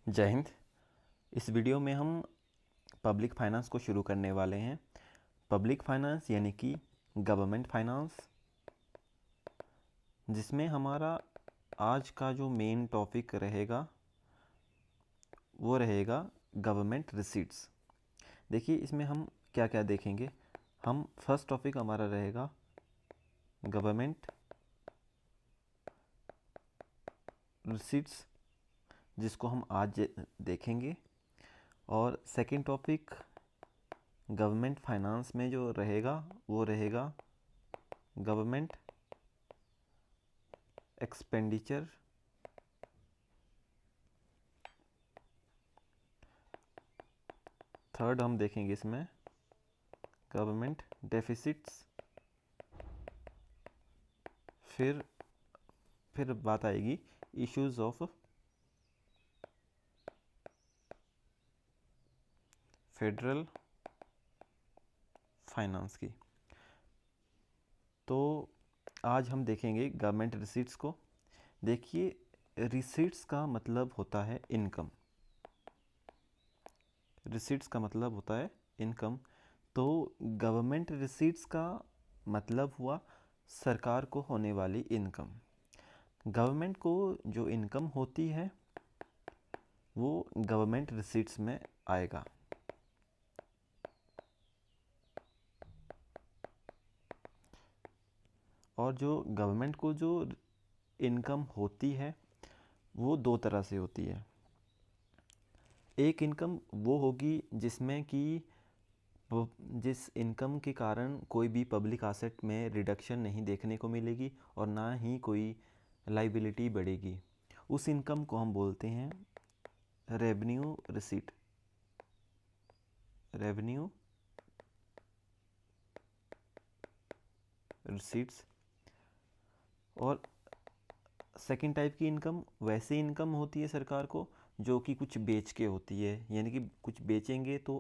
जय हिंद। इस वीडियो में हम पब्लिक फाइनेंस को शुरू करने वाले हैं। पब्लिक फाइनेंस यानी कि गवर्नमेंट फाइनेंस, जिसमें हमारा आज का जो मेन टॉपिक रहेगा वो रहेगा गवर्नमेंट रिसीट्स। देखिए इसमें हम क्या क्या देखेंगे। हम फर्स्ट टॉपिक हमारा रहेगा गवर्नमेंट रिसीट्स, जिसको हम आज देखेंगे। और सेकंड टॉपिक गवर्नमेंट फाइनेंस में जो रहेगा वो रहेगा गवर्नमेंट एक्सपेंडिचर। थर्ड हम देखेंगे इसमें गवर्नमेंट डेफिसिट्स। फिर बात आएगी इश्यूज ऑफ फेडरल फाइनेंस की। तो आज हम देखेंगे गवर्नमेंट रिसीट्स को। देखिए, रिसीट्स का मतलब होता है इनकम। रिसीट्स का मतलब होता है इनकम। तो गवर्नमेंट रिसीट्स का मतलब हुआ सरकार को होने वाली इनकम। गवर्नमेंट को जो इनकम होती है वो गवर्नमेंट रिसीट्स में आएगा। और जो गवर्नमेंट को जो इनकम होती है वो दो तरह से होती है। एक इनकम वो होगी जिसमें कि जिस इनकम के कारण कोई भी पब्लिक एसेट में रिडक्शन नहीं देखने को मिलेगी और ना ही कोई लाइबिलिटी बढ़ेगी। उस इनकम को हम बोलते हैं रेवेन्यू रिसीट। Revenue receipts. और सेकंड टाइप की इनकम वैसे इनकम होती है सरकार को जो कि कुछ बेच के होती है, यानी कि कुछ बेचेंगे तो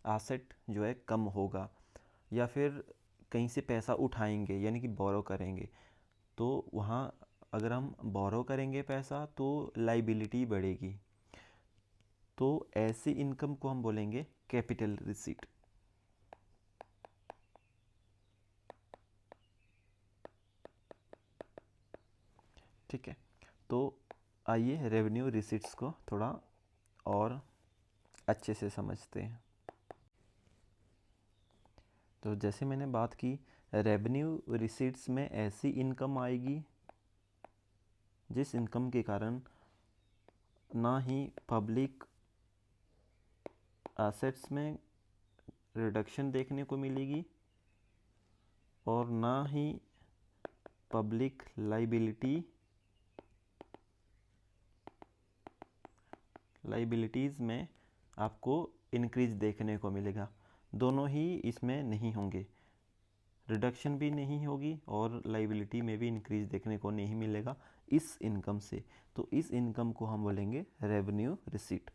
एसेट जो है कम होगा, या फिर कहीं से पैसा उठाएंगे यानी कि बोरो करेंगे, तो वहाँ अगर हम बोरो करेंगे पैसा तो लाइबिलिटी बढ़ेगी। तो ऐसी इनकम को हम बोलेंगे कैपिटल रिसीट। ठीक है, तो आइए रेवेन्यू रिसीट्स को थोड़ा और अच्छे से समझते हैं। तो जैसे मैंने बात की, रेवेन्यू रिसीट्स में ऐसी इनकम आएगी जिस इनकम के कारण ना ही पब्लिक एसेट्स में रिडक्शन देखने को मिलेगी और ना ही पब्लिक लाइबिलिटीज़ में आपको इंक्रीज देखने को मिलेगा। दोनों ही इसमें नहीं होंगे, रिडक्शन भी नहीं होगी और लाइबिलिटी में भी इंक्रीज देखने को नहीं मिलेगा इस इनकम से। तो इस इनकम को हम बोलेंगे रेवेन्यू रिसीट।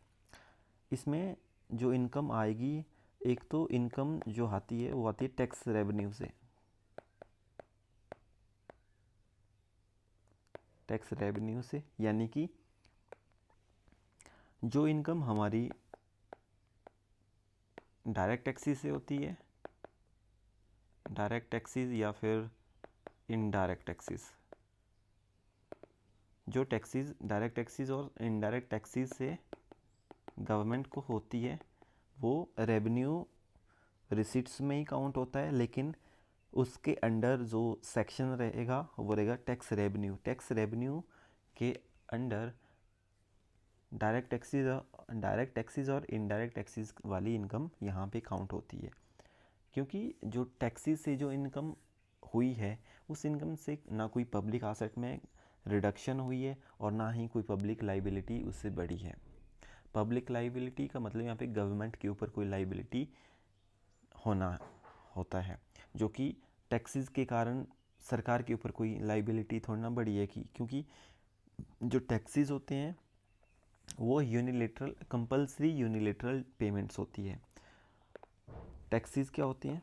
इसमें जो इनकम आएगी, एक तो इनकम जो आती है वो आती है टैक्स रेवेन्यू से। टैक्स रेवेन्यू से यानी कि जो इनकम हमारी डायरेक्ट टैक्सेस से होती है, डायरेक्ट टैक्सेस या फिर इनडायरेक्ट टैक्सेस। जो टैक्सेस डायरेक्ट टैक्सेस और इनडायरेक्ट टैक्सेस से गवर्नमेंट को होती है वो रेवेन्यू रिसीट्स में ही काउंट होता है, लेकिन उसके अंडर जो सेक्शन रहेगा वो रहेगा टैक्स रेवेन्यू। टैक्स रेवेन्यू के अंडर डायरेक्ट टैक्सेस और इनडायरेक्ट टैक्सेस वाली इनकम यहाँ पे काउंट होती है। क्योंकि जो टैक्सेस से जो इनकम हुई है उस इनकम से ना कोई पब्लिक एसेट में रिडक्शन हुई है और ना ही कोई पब्लिक लाइबिलिटी उससे बढ़ी है। पब्लिक लाइबिलिटी का मतलब यहाँ पे गवर्नमेंट के ऊपर कोई लाइबिलिटी होना होता है, जो कि टैक्सेस के कारण सरकार के ऊपर कोई लाइबिलिटी थोड़ी ना बढ़ी है क्योंकि जो टैक्सेस होते हैं वो यूनिलेटरल कंपल्सरी यूनिलेटरल पेमेंट्स होती है। टैक्सेस क्या होती हैं?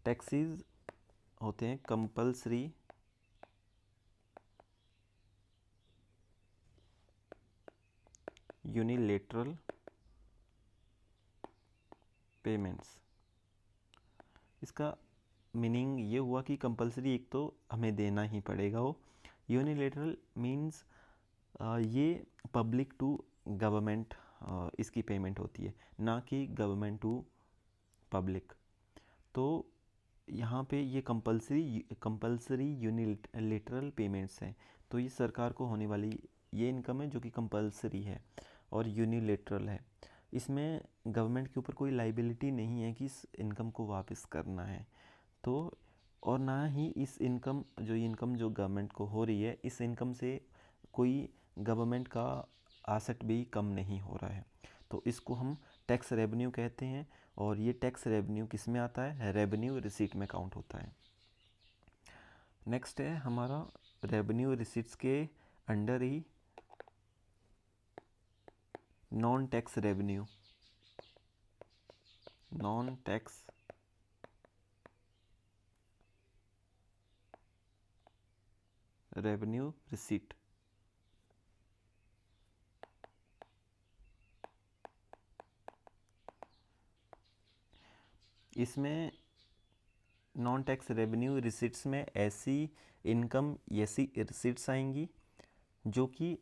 टैक्सेस होते हैं कंपल्सरी यूनिलेटरल पेमेंट्स। इसका मीनिंग ये हुआ कि कंपलसरी एक तो हमें देना ही पड़ेगा वो। यूनिलेटरल मीन्स ये पब्लिक टू गवर्नमेंट इसकी पेमेंट होती है, ना कि गवर्नमेंट टू पब्लिक। तो यहाँ पे ये कंपलसरी यूनिलेटरल पेमेंट्स हैं। तो ये सरकार को होने वाली ये इनकम है जो कि कंपलसरी है और यूनिलेटरल है। इसमें गवर्नमेंट के ऊपर कोई लाइबिलिटी नहीं है कि इस इनकम को वापस करना है। तो और ना ही इस इनकम जो गवर्नमेंट को हो रही है, इस इनकम से कोई गवर्नमेंट का आसेट भी कम नहीं हो रहा है। तो इसको हम टैक्स रेवेन्यू कहते हैं। और ये टैक्स रेवेन्यू किस में आता है? रेवेन्यू रिसीट में काउंट होता है। नेक्स्ट है हमारा रेवेन्यू रिसीट्स के अंडर ही non tax revenue. Non tax revenue receipt. इसमें नॉन टैक्स रेवेन्यू रिसीट्स में ऐसी इनकम, ऐसी रिसीट्स आएंगी जो कि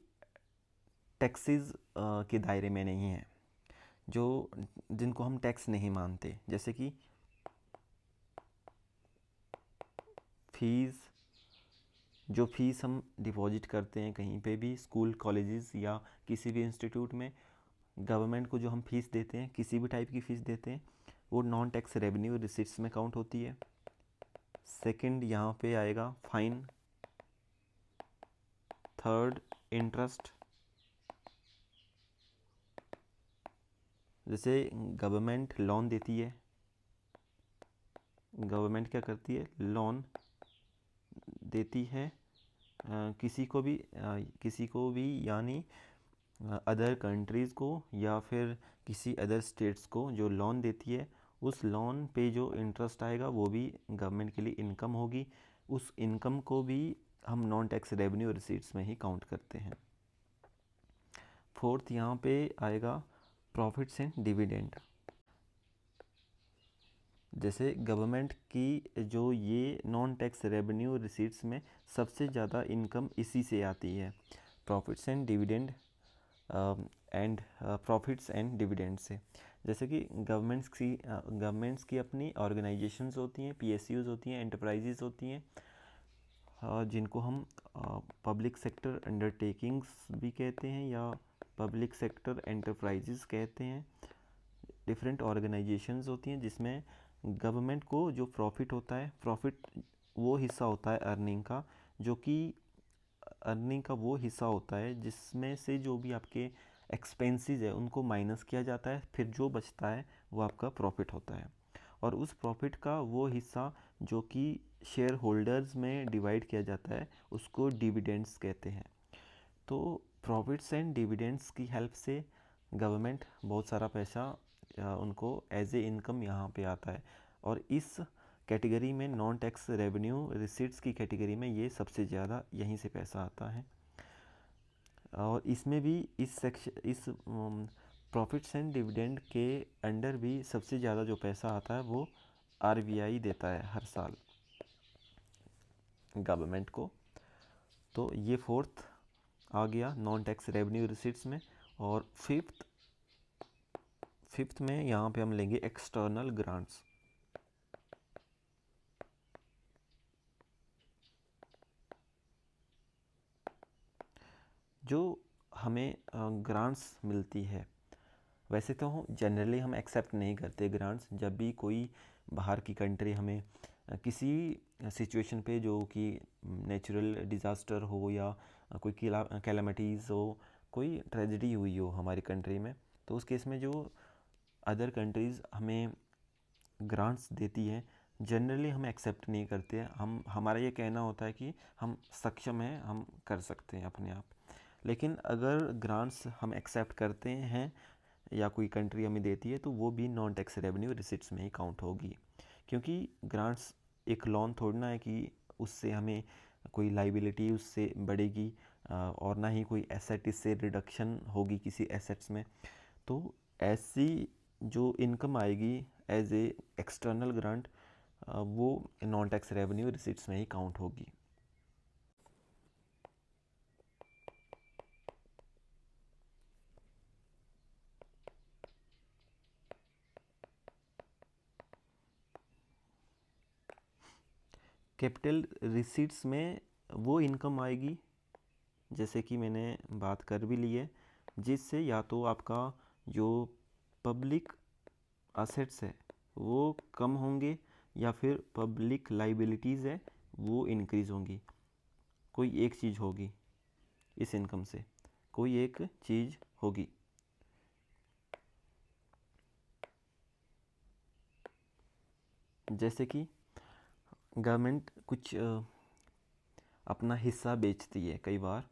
टैक्सेस के दायरे में नहीं है, जिनको हम टैक्स नहीं मानते। जैसे कि फीस, जो फीस हम डिपॉजिट करते हैं कहीं पे भी, स्कूल, कॉलेजेस या किसी भी इंस्टीट्यूट में, गवर्नमेंट को जो हम फीस देते हैं, किसी भी टाइप की फ़ीस देते हैं, वो नॉन टैक्स रेवेन्यू रिसीट्स में काउंट होती है। सेकंड यहाँ पे आएगा फाइन। Third interest. जैसे गवर्नमेंट लोन देती है, गवर्नमेंट क्या करती है? लोन देती है किसी को भी यानी अदर कंट्रीज़ को या फिर किसी अदर स्टेट्स को जो लोन देती है, उस लोन पे जो इंटरेस्ट आएगा वो भी गवर्नमेंट के लिए इनकम होगी। उस इनकम को भी हम नॉन टैक्स रेवेन्यू रिसीट्स में ही काउंट करते हैं। फोर्थ यहाँ पे आएगा प्रॉफिट्स एंड डिविडेंड। जैसे गवर्नमेंट की जो ये नॉन टैक्स रेवेन्यू रिसीट्स में सबसे ज़्यादा इनकम इसी से आती है, profits and dividend profits and dividend से। जैसे कि गवर्नमेंट्स की अपनी ऑर्गेनाइजेशंस होती हैं, पीएसयूज़ होती हैं, एंटरप्राइजेस होती हैं, जिनको हम पब्लिक सेक्टर अंडरटेकिंग्स भी कहते हैं या पब्लिक सेक्टर एंटरप्राइजेस कहते हैं। डिफरेंट ऑर्गेनाइजेशंस होती हैं जिसमें गवर्नमेंट को जो प्रॉफिट होता है, प्रॉफिट वो हिस्सा होता है अर्निंग का, जो कि अर्निंग का वो हिस्सा होता है जिसमें से जो भी आपके एक्सपेंसेस है उनको माइनस किया जाता है, फिर जो बचता है वो आपका प्रॉफिट होता है। और उस प्रॉफिट का वो हिस्सा जो कि शेयर होल्डर्स में डिवाइड किया जाता है, उसको डिविडेंड्स कहते हैं। तो प्रॉफिट्स एंड डिविडेंड्स की हेल्प से गवर्नमेंट बहुत सारा पैसा उनको एज ए इनकम यहाँ पे आता है। और इस कैटेगरी में नॉन टैक्स रेवेन्यू रिसीट्स की कैटेगरी में ये सबसे ज़्यादा यहीं से पैसा आता है। और इसमें भी इस प्रॉफिट्स एंड डिविडेंड के अंडर भी सबसे ज़्यादा जो पैसा आता है वो आरबीआई देता है हर साल गवर्नमेंट को। तो ये फोर्थ आ गया नॉन टैक्स रेवेन्यू रिसीट्स में। और फिफ्थ में यहाँ पे हम लेंगे एक्सटर्नल ग्रांट्स। जो हमें ग्रांट्स मिलती है, वैसे तो जनरली हम एक्सेप्ट नहीं करते ग्रांट्स। जब भी कोई बाहर की कंट्री हमें किसी सिचुएशन पे, जो कि नेचुरल डिज़ास्टर हो या कोई कैलामिटीज़ हो, कोई ट्रेजेडी हुई हो हमारी कंट्री में, तो उस केस में जो अदर कंट्रीज़ हमें ग्रांट्स देती हैं, जनरली हम एक्सेप्ट नहीं करते। हमारा ये कहना होता है कि हम सक्षम हैं, हम कर सकते हैं अपने आप। लेकिन अगर ग्रांट्स हम एक्सेप्ट करते हैं या कोई कंट्री हमें देती है, तो वो भी नॉन टैक्स रेवेन्यू रिसीट्स में ही काउंट होगी। क्योंकि ग्रांट्स एक लोन थोड़ी ना है कि उससे हमें कोई लाइबिलिटी उससे बढ़ेगी। और ना ही कोई एसेट इससे रिडक्शन होगी किसी एसेट्स में। तो ऐसी जो इनकम आएगी एज ए एक्सटर्नल ग्रांट, वो नॉन टैक्स रेवेन्यू रिसीट्स में ही काउंट होगी। कैपिटल रिसीट्स में वो इनकम आएगी, जैसे कि मैंने बात कर भी ली है, जिससे या तो आपका जो पब्लिक असेट्स है वो कम होंगे या फिर पब्लिक लाइबिलिटीज़ है वो इंक्रीज़ होंगी। कोई एक चीज़ होगी, इस इनकम से कोई एक चीज़ होगी। जैसे कि गवर्नमेंट कुछ अपना हिस्सा बेचती है कई बार,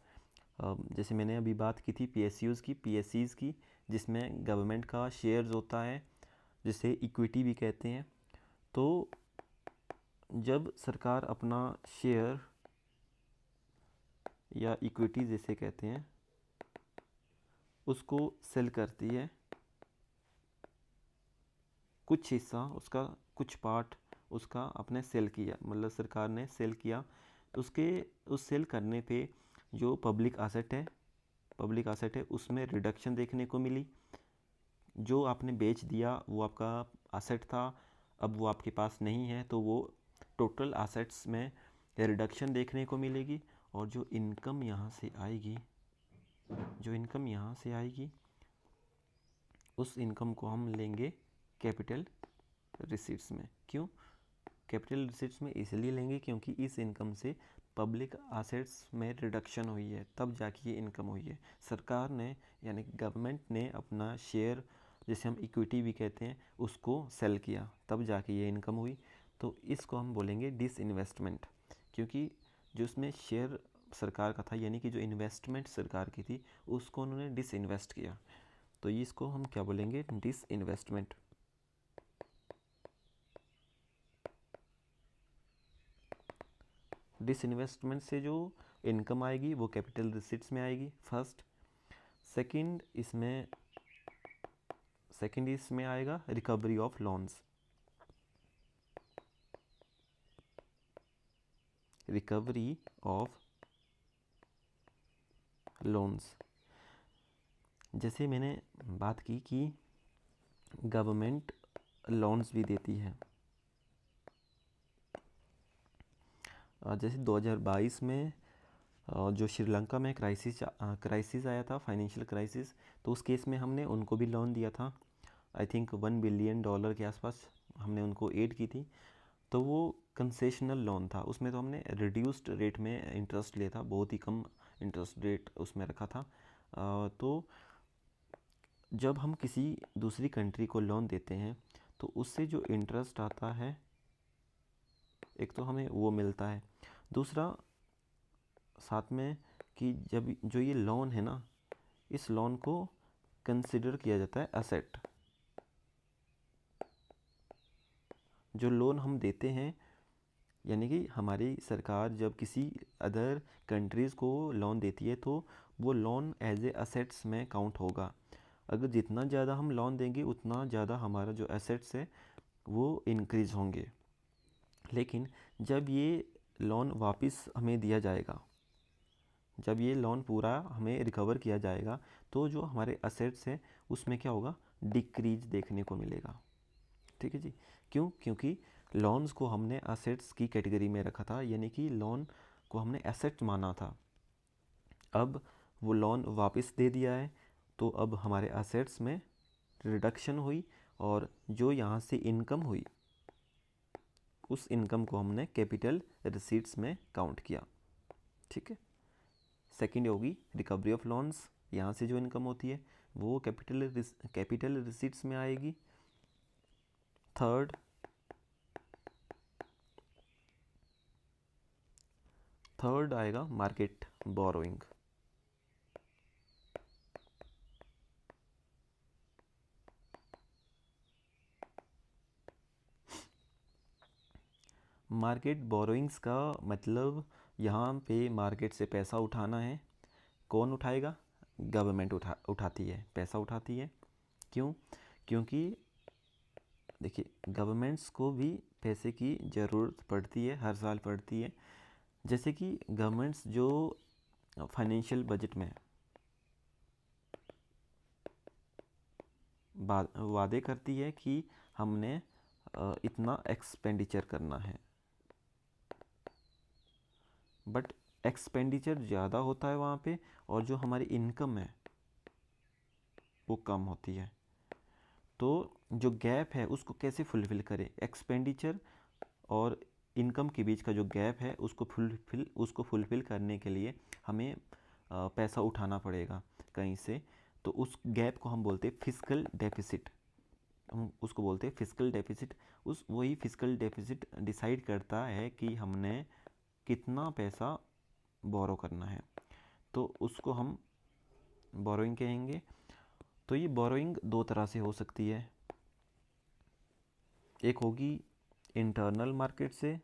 जैसे मैंने अभी बात की थी पीएससीज़ की, जिसमें गवर्नमेंट का शेयर्स होता है, जिसे इक्विटी भी कहते हैं। तो जब सरकार अपना शेयर या इक्विटी जैसे कहते हैं उसको सेल करती है, कुछ हिस्सा उसका, कुछ पार्ट उसका अपने सेल किया, मतलब सरकार ने सेल किया, तो उसके उस सेल करने पे जो पब्लिक आसेट है उसमें रिडक्शन देखने को मिली। जो आपने बेच दिया वो आपका एसेट था, अब वो आपके पास नहीं है, तो वो टोटल एसेट्स में रिडक्शन देखने को मिलेगी। और जो इनकम यहाँ से आएगी उस इनकम को हम लेंगे कैपिटल रिसीट्स में। क्यों कैपिटल रिसीट्स में इसलिए लेंगे क्योंकि इस इनकम से पब्लिक एसेट्स में रिडक्शन हुई है, तब जाके ये इनकम हुई है। सरकार ने यानी गवर्नमेंट ने अपना शेयर, जिसे हम इक्विटी भी कहते हैं, उसको सेल किया, तब जाके ये इनकम हुई। तो इसको हम बोलेंगे डिसइन्वेस्टमेंट, क्योंकि जो उसमें शेयर सरकार का था, यानी कि जो इन्वेस्टमेंट सरकार की थी उसको उन्होंने डिसइन्वेस्ट किया, तो इसको हम क्या बोलेंगे, डिसइन्वेस्टमेंट। डिसइन्वेस्टमेंट से जो इनकम आएगी वो कैपिटल रिसीट्स में आएगी फर्स्ट। सेकंड इसमें आएगा recovery of loans. Recovery of loans, जैसे मैंने बात की कि गवर्नमेंट लोन्स भी देती है। जैसे 2022 में जो श्रीलंका में क्राइसिस आया था, फाइनेंशियल क्राइसिस, तो उस केस में हमने उनको भी लोन दिया था। आई थिंक $1 बिलियन के आसपास हमने उनको एड की थी। तो वो कंसेशनल लोन था, उसमें तो हमने रिड्यूस्ड रेट में इंटरेस्ट लिया था, बहुत ही कम इंटरेस्ट रेट उसमें रखा था। तो जब हम किसी दूसरी कंट्री को लोन देते हैं तो उससे जो इंटरेस्ट आता है, एक तो हमें वो मिलता है, दूसरा साथ में कि जब जो ये लोन है ना, इस लोन को कंसिडर किया जाता है एसेट। जो लोन हम देते हैं, यानी कि हमारी सरकार जब किसी अदर कंट्रीज़ को लोन देती है तो वो लोन एज ए असेट्स में काउंट होगा। अगर जितना ज़्यादा हम लोन देंगे उतना ज़्यादा हमारा जो एसेट्स है वो इंक्रीज़ होंगे। लेकिन जब ये लोन वापस हमें दिया जाएगा, जब ये लोन पूरा हमें रिकवर किया जाएगा, तो जो हमारे असेट्स हैं उसमें क्या होगा, डिक्रीज देखने को मिलेगा। ठीक है जी। क्यों? क्योंकि लोन्स को हमने असेट्स की कैटेगरी में रखा था, यानी कि लोन को हमने एसेट माना था। अब वो लोन वापस दे दिया है, तो अब हमारे असेट्स में रिडक्शन हुई, और जो यहाँ से इनकम हुई उस इनकम को हमने कैपिटल रिसीट्स में काउंट किया। ठीक है। सेकंड होगी रिकवरी ऑफ लोन्स, यहाँ से जो इनकम होती है वो कैपिटल रिसीट्स में आएगी। थर्ड आएगा मार्केट बोरोइंग। मार्केट बोरोइंग्स का मतलब यहाँ पे मार्केट से पैसा उठाना है, कौन उठाएगा? गवर्नमेंट उठाती है, पैसा उठाती है। क्यों? क्योंकि देखिए, गवर्नमेंट्स को भी पैसे की ज़रूरत पड़ती है, हर साल पड़ती है। जैसे कि गवर्नमेंट्स जो फाइनेंशियल बजट में वादे करती है कि हमने इतना एक्सपेंडिचर करना है, बट एक्सपेंडिचर ज़्यादा होता है वहाँ पे, और जो हमारी इनकम है वो कम होती है। तो जो गैप है उसको कैसे फुलफ़िल करें? एक्सपेंडिचर और इनकम के बीच का जो गैप है उसको फुलफ़िल करने के लिए हमें पैसा उठाना पड़ेगा कहीं से। तो उस गैप को हम बोलते हैं फिस्कल डेफिसिट, हम उसको बोलते हैं फिस्कल डेफिसिट। वही फिस्कल डेफिसिट डिसाइड करता है कि हमने कितना पैसा बोरो करना है, तो उसको हम बोरोइंग कहेंगे। तो ये बोरोइंग दो तरह से हो सकती है, एक होगी इंटरनल मार्केट से,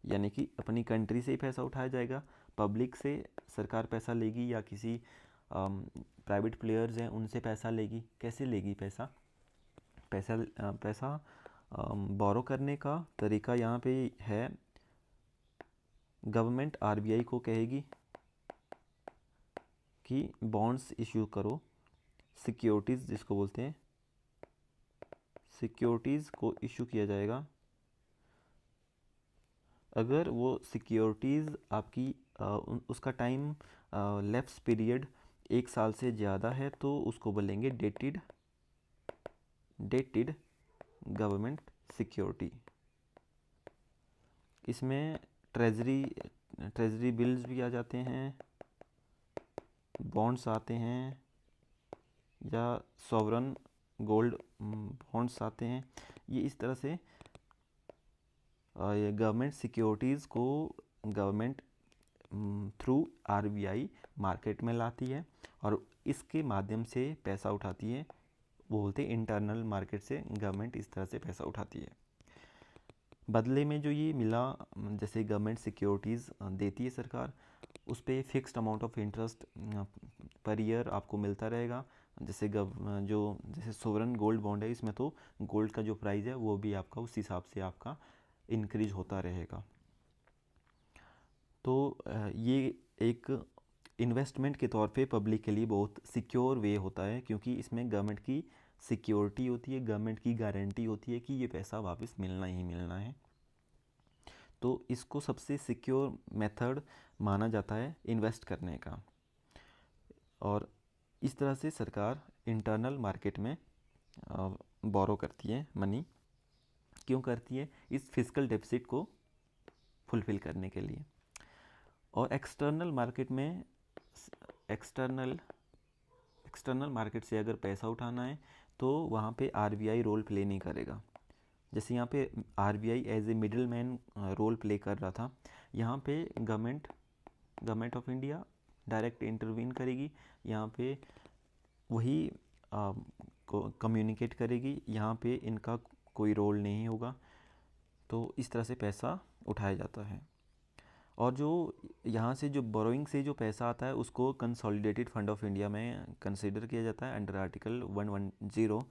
यानी कि अपनी कंट्री से ही पैसा उठाया जाएगा, पब्लिक से सरकार पैसा लेगी या किसी प्राइवेट प्लेयर्स हैं उनसे पैसा लेगी। कैसे लेगी पैसा बोरो करने का तरीका यहाँ पे है, गवर्नमेंट आरबीआई को कहेगी कि बॉन्ड्स इशू करो, सिक्योरिटीज़ जिसको बोलते हैं, सिक्योरिटीज़ को इशू किया जाएगा। अगर वो सिक्योरिटीज़ आपकी उसका टाइम लैप्स पीरियड 1 साल से ज़्यादा है तो उसको बोलेंगे डेटेड गवर्नमेंट सिक्योरिटी। इसमें ट्रेजरी बिल्स भी आ जाते हैं, बॉन्ड्स आते हैं, या सॉवरन गोल्ड बॉन्ड्स आते हैं। ये इस तरह से गवर्नमेंट सिक्योरिटीज़ को गवर्नमेंट थ्रू आरबीआई मार्केट में लाती है और इसके माध्यम से पैसा उठाती है। वो बोलते हैं इंटरनल मार्केट से गवर्नमेंट इस तरह से पैसा उठाती है। बदले में जो ये मिला, जैसे गवर्नमेंट सिक्योरिटीज़ देती है सरकार, उस पर fixed amount of interest per year आपको मिलता रहेगा। जैसे सोवरन गोल्ड बॉन्ड है, इसमें तो गोल्ड का जो प्राइस है वो भी आपका उस हिसाब से आपका इंक्रीज होता रहेगा। तो ये एक इन्वेस्टमेंट के तौर पे पब्लिक के लिए बहुत सिक्योर वे होता है, क्योंकि इसमें गवर्नमेंट की सिक्योरिटी होती है, गवर्नमेंट की गारंटी होती है कि ये पैसा वापस मिलना ही मिलना है। तो इसको सबसे सिक्योर मेथड माना जाता है इन्वेस्ट करने का। और इस तरह से सरकार इंटरनल मार्केट में बोरो करती है मनी। क्यों करती है? इस फिस्कल डेफिसिट को फुलफ़िल करने के लिए। और एक्सटर्नल मार्केट से अगर पैसा उठाना है तो वहाँ पे आरबीआई रोल प्ले नहीं करेगा। जैसे यहाँ पे RBI as a middle man role play कर रहा था, यहाँ पे government of India direct intervene करेगी, यहाँ पे वही कम्युनिकेट करेगी, यहाँ पे इनका कोई रोल नहीं होगा। तो इस तरह से पैसा उठाया जाता है। और जो यहाँ से जो बोरोइंग से जो पैसा आता है उसको कंसोलिडेटेड फंड ऑफ इंडिया में कंसिडर किया जाता है अंडर आर्टिकल 110।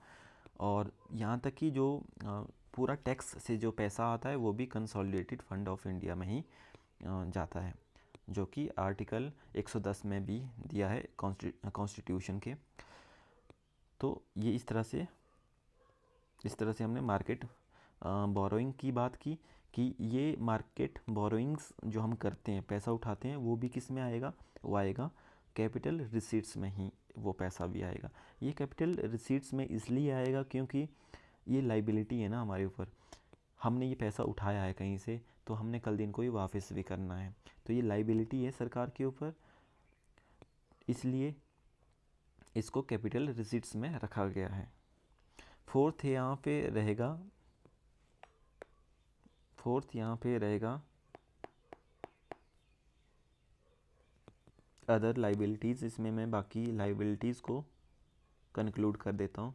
और यहाँ तक कि जो पूरा टैक्स से जो पैसा आता है वो भी कंसोलिडेटेड फंड ऑफ इंडिया में ही जाता है, जो कि आर्टिकल 110 में भी दिया है कॉन्स्टिट्यूशन के। तो ये इस तरह से हमने मार्केट बोरोइंग की बात की कि ये मार्केट बोरोइंग्स जो हम करते हैं, पैसा उठाते हैं, वो भी किस में आएगा? वो आएगा कैपिटल रिसीट्स में ही, वो पैसा भी आएगा। ये कैपिटल रिसीट्स में इसलिए आएगा क्योंकि ये लाइबिलिटी है ना हमारे ऊपर, हमने ये पैसा उठाया है कहीं से, तो हमने कल दिन को ही वापस भी करना है, तो ये लाइबिलिटी है सरकार के ऊपर, इसलिए इसको कैपिटल रिसीट्स में रखा गया है। फोर्थ यहाँ पे रहेगा अदर लाइबिलिटीज़। इसमें मैं बाकी लाइबिलिटीज़ को कंक्लूड कर देता हूँ।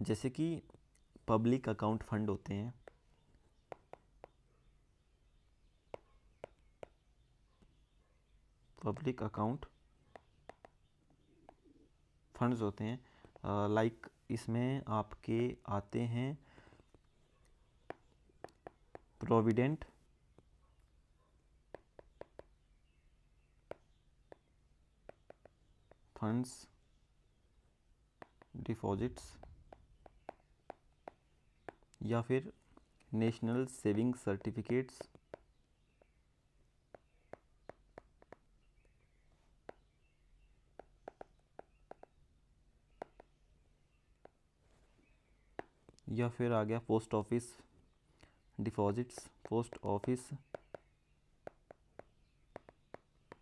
जैसे कि पब्लिक अकाउंट फंड होते हैं, पब्लिक अकाउंट फंड्स होते हैं, लाइक इसमें आपके आते हैं प्रोविडेंट फंड्स, डिपॉजिट्स, या फिर नेशनल सेविंग सर्टिफिकेट्स, या फिर आ गया post office deposits, post office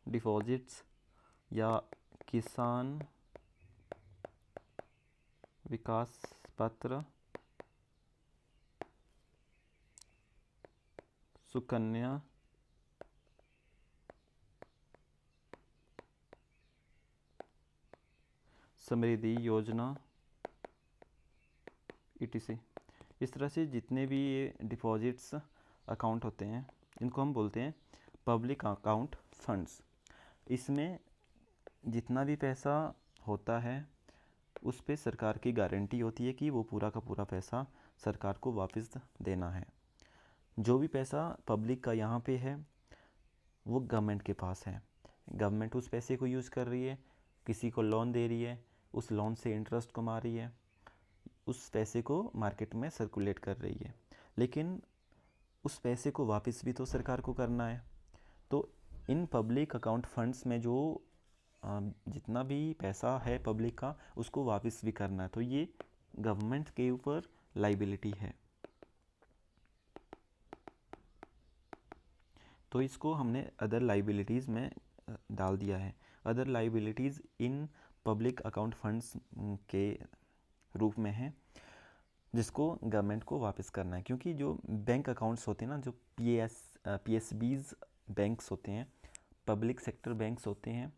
deposits, या किसान विकास पत्र, सुकन्या समृद्धि योजना, etc। इस तरह से जितने भी ये डिपॉजिट्स अकाउंट होते हैं इनको हम बोलते हैं पब्लिक अकाउंट फंड्स। इसमें जितना भी पैसा होता है उस पे सरकार की गारंटी होती है कि वो पूरा का पूरा पैसा सरकार को वापस देना है। जो भी पैसा पब्लिक का यहाँ पे है वो गवर्नमेंट के पास है, गवर्नमेंट उस पैसे को यूज़ कर रही है, किसी को लोन दे रही है, उस लोन से इंटरेस्ट कमा रही है, उस पैसे को मार्केट में सर्कुलेट कर रही है, लेकिन उस पैसे को वापस भी तो सरकार को करना है। तो इन पब्लिक अकाउंट फंड्स में जो जितना भी पैसा है पब्लिक का उसको वापस भी करना है, तो ये गवर्नमेंट के ऊपर लाइबिलिटी है। तो इसको हमने अदर लाइबिलिटीज़ में डाल दिया है। Other liabilities in public account funds के रूप में है जिसको गवर्नमेंट को वापस करना है, क्योंकि जो बैंक अकाउंट्स होते हैं ना, जो PSBs बैंक्स होते हैं, पब्लिक सेक्टर बैंक्स होते हैं,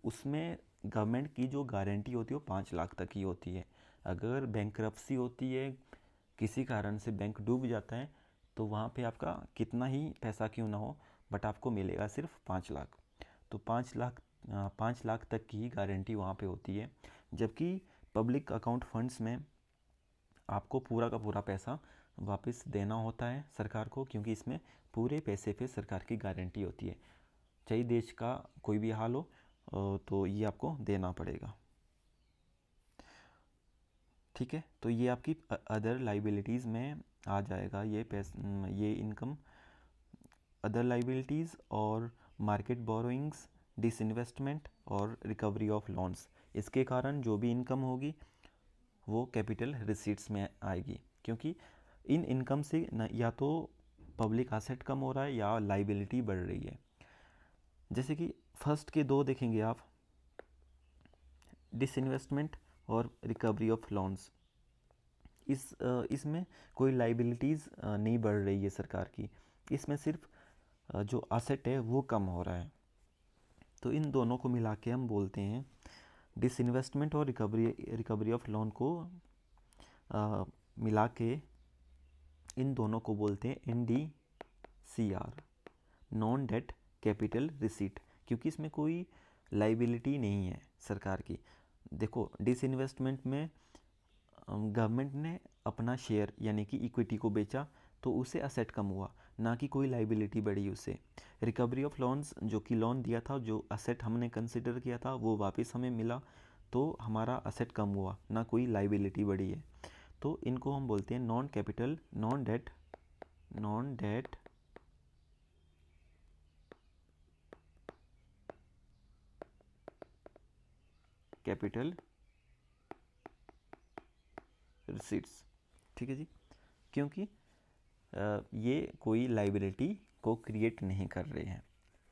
उसमें गवर्नमेंट की जो गारंटी होती है वो 5 लाख तक की होती है। अगर बैंकरप्सी होती है, किसी कारण से बैंक डूब जाता है, तो वहाँ पे आपका कितना ही पैसा क्यों ना हो बट आपको मिलेगा सिर्फ 5 लाख। तो 5 लाख तक की गारंटी वहाँ पे होती है, जबकि पब्लिक अकाउंट फंड्स में आपको पूरा का पूरा पैसा वापस देना होता है सरकार को, क्योंकि इसमें पूरे पैसे पे सरकार की गारंटी होती है। चाहे देश का कोई भी हाल हो तो ये आपको देना पड़ेगा। ठीक है, तो ये आपकी अदर लाइबिलिटीज़ में आ जाएगा ये इनकम। अदर लाइबिलिटीज़ और मार्केट बोरोइंग्स, डिसइन्वेस्टमेंट और रिकवरी ऑफ लोन्स, इसके कारण जो भी इनकम होगी वो कैपिटल रिसीट्स में आएगी, क्योंकि इन इनकम से या तो पब्लिक एसेट कम हो रहा है या लाइबिलिटी बढ़ रही है। जैसे कि फर्स्ट के दो देखेंगे आप, डिसइन्वेस्टमेंट और रिकवरी ऑफ लोन्स, इसमें कोई लाइबिलिटीज़ नहीं बढ़ रही है सरकार की, इसमें सिर्फ जो एसेट है वो कम हो रहा है। तो इन दोनों को मिला के हम बोलते हैं, डिसइन्वेस्टमेंट और रिकवरी ऑफ लोन को मिला के इन दोनों को बोलते हैं NDCR, non debt capital receipt, क्योंकि इसमें कोई लाइबिलिटी नहीं है सरकार की। देखो, डिसइन्वेस्टमेंट में गवर्नमेंट ने अपना शेयर यानी कि इक्विटी को बेचा तो उसे असेट कम हुआ, ना कि कोई लाइबिलिटी बढ़ी उससे। रिकवरी ऑफ लोन्स, जो कि लोन दिया था, जो असेट हमने कंसिडर किया था वो वापस हमें मिला, तो हमारा असेट कम हुआ, ना कोई लाइबिलिटी बढ़ी है। तो इनको हम बोलते हैं नॉन डेट कैपिटल रिसीट्स। ठीक है जी, क्योंकि ये कोई लाइबिलिटी को क्रिएट नहीं कर रहे हैं।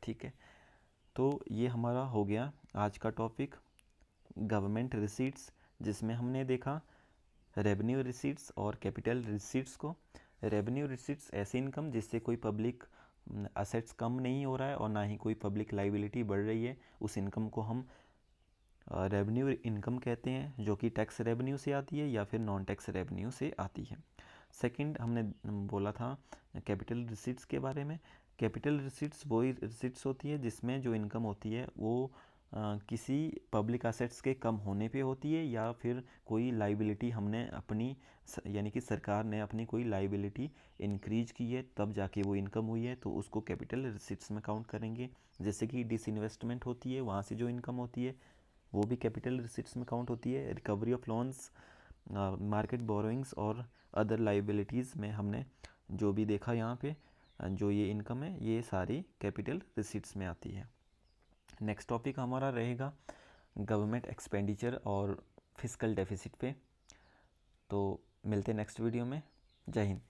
ठीक है, तो ये हमारा हो गया आज का टॉपिक, गवर्नमेंट रिसीट्स, जिसमें हमने देखा रेवेन्यू रिसीट्स और कैपिटल रिसीट्स को। रेवेन्यू रिसीट्स ऐसी इनकम जिससे कोई पब्लिक असेट्स कम नहीं हो रहा है और ना ही कोई पब्लिक लाइबिलिटी बढ़ रही है, उस इनकम को हम रेवेन्यू इनकम कहते हैं, जो कि टैक्स रेवेन्यू से आती है या फिर नॉन टैक्स रेवेन्यू से आती है। सेकंड हमने बोला था कैपिटल रिसीट्स के बारे में। कैपिटल रिसीट्स वही रिसीट्स होती है जिसमें जो इनकम होती है वो किसी पब्लिक असेट्स के कम होने पे होती है, या फिर कोई लाइबिलिटी हमने अपनी यानी कि सरकार ने अपनी कोई लाइबिलिटी इंक्रीज की है तब जाके वो इनकम हुई है, तो उसको कैपिटल रिसीट्स में काउंट करेंगे। जैसे कि डिसइन्वेस्टमेंट होती है, वहाँ से जो इनकम होती है वो भी कैपिटल रिसीट्स में काउंट होती है। Recovery of loans, market borrowings और अदर लाइबिलिटीज़ में हमने जो भी देखा यहाँ पे जो ये इनकम है ये सारी कैपिटल रिसीट्स में आती है। नेक्स्ट टॉपिक हमारा रहेगा गवर्नमेंट एक्सपेंडिचर और फिस्कल डेफिसिट पे। तो मिलते हैं नेक्स्ट वीडियो में। जय हिंद।